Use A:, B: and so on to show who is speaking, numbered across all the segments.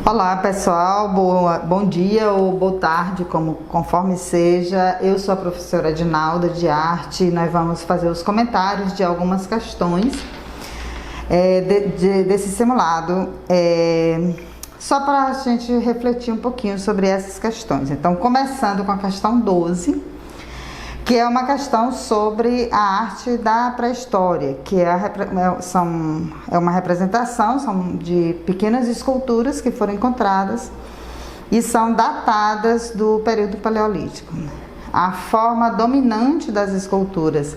A: Olá pessoal, bom dia ou boa tarde, conforme seja. Eu sou a professora Edinalda de Arte e nós vamos fazer os comentários de algumas questões desse simulado, só para a gente refletir um pouquinho sobre essas questões. Então, começando com a questão 12, que é uma questão sobre a arte da pré-história, que é uma representação, são de pequenas esculturas que foram encontradas e são datadas do período paleolítico. A forma dominante das esculturas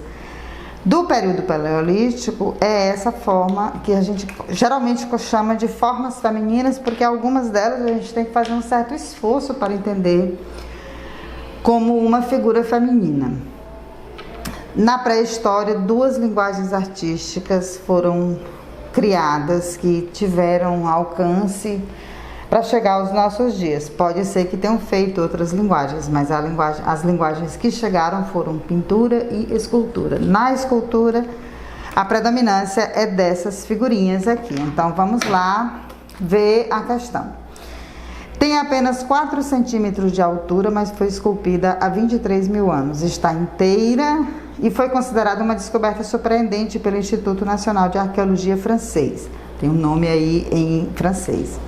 A: do período paleolítico é essa forma que a gente geralmente chama de formas femininas, porque algumas delas a gente tem que fazer um certo esforço para entender como uma figura feminina. Na pré-história, duas linguagens artísticas foram criadas que tiveram alcance para chegar aos nossos dias. Pode ser que tenham feito outras linguagens, mas as linguagens que chegaram foram pintura e escultura. Na escultura, a predominância é dessas figurinhas aqui. Então, vamos lá ver a questão. Tem apenas 4 centímetros de altura, mas foi esculpida há 23 mil anos. Está inteira e foi considerada uma descoberta surpreendente pelo Instituto Nacional de Arqueologia francês. Tem um nome aí em francês.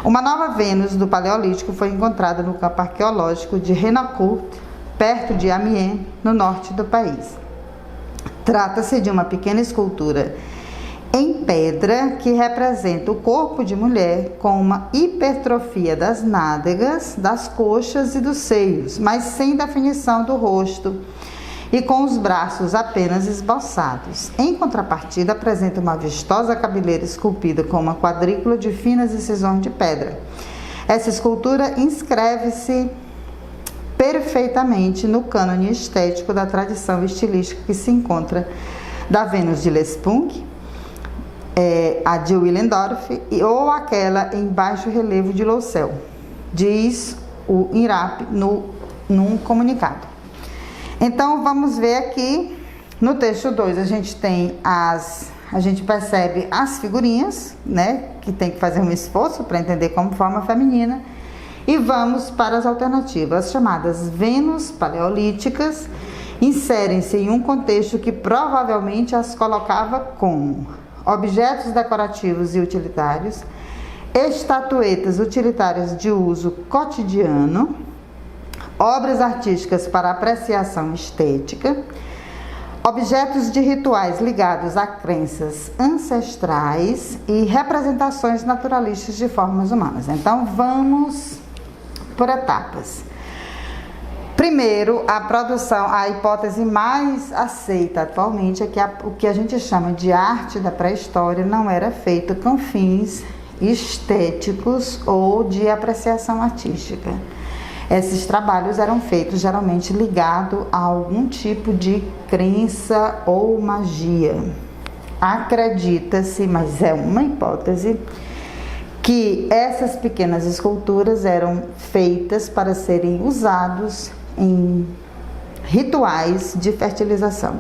A: Uma nova Vênus do Paleolítico foi encontrada no campo arqueológico de Renaucourt, perto de Amiens, no norte do país. Trata-se de uma pequena escultura em pedra que representa o corpo de mulher com uma hipertrofia das nádegas, das coxas e dos seios, mas sem definição do rosto e com os braços apenas esboçados. Em contrapartida, apresenta uma vistosa cabeleira esculpida com uma quadrícula de finas incisões de pedra. Essa escultura inscreve-se perfeitamente no cânone estético da tradição estilística que se encontra da Vênus de Lespunc, a de Willendorf ou aquela em baixo relevo de Loussel, diz o INRAP num comunicado. Então vamos ver aqui no texto 2, a gente percebe as figurinhas, né, que tem que fazer um esforço para entender como forma feminina, e vamos para as alternativas. As chamadas Vênus paleolíticas inserem-se em um contexto que provavelmente as colocava como objetos decorativos e utilitários, estatuetas utilitárias de uso cotidiano, obras artísticas para apreciação estética, objetos de rituais ligados a crenças ancestrais e representações naturalistas de formas humanas. Então, vamos por etapas. Primeiro, a hipótese mais aceita atualmente é que o que a gente chama de arte da pré-história não era feita com fins estéticos ou de apreciação artística. Esses trabalhos eram feitos geralmente ligados a algum tipo de crença ou magia. Acredita-se, mas é uma hipótese, que essas pequenas esculturas eram feitas para serem usados em rituais de fertilização.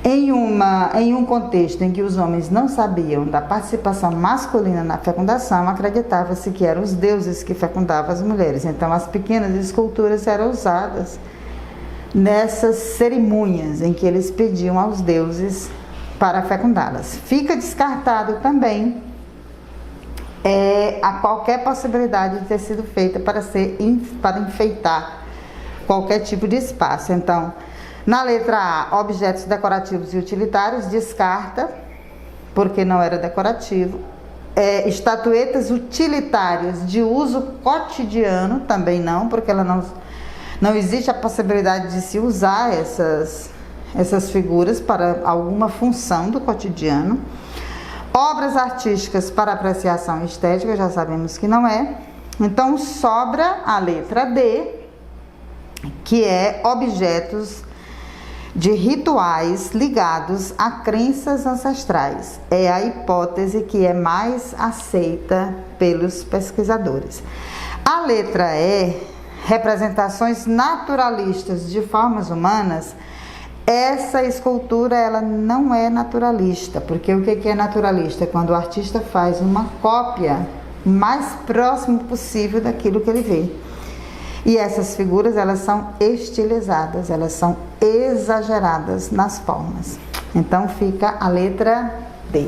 A: Em um contexto em que os homens não sabiam da participação masculina na fecundação, acreditava-se que eram os deuses que fecundavam as mulheres. Então, as pequenas esculturas eram usadas nessas cerimônias em que eles pediam aos deuses para fecundá-las. Fica descartado também a qualquer possibilidade de ter sido feita para enfeitar qualquer tipo de espaço. Então, na letra A, objetos decorativos e utilitários, descarta, porque não era decorativo. Estatuetas utilitárias de uso cotidiano, também não, porque ela não existe a possibilidade de se usar essas figuras para alguma função do cotidiano. Obras artísticas para apreciação estética, já sabemos que não é. Então, sobra a letra D, que é objetos de rituais ligados a crenças ancestrais. É a hipótese que é mais aceita pelos pesquisadores. A letra E, representações naturalistas de formas humanas, essa escultura ela não é naturalista, porque o que é naturalista? É quando o artista faz uma cópia mais próximo possível daquilo que ele vê. E essas figuras, elas são estilizadas, elas são exageradas nas formas. Então fica a letra D.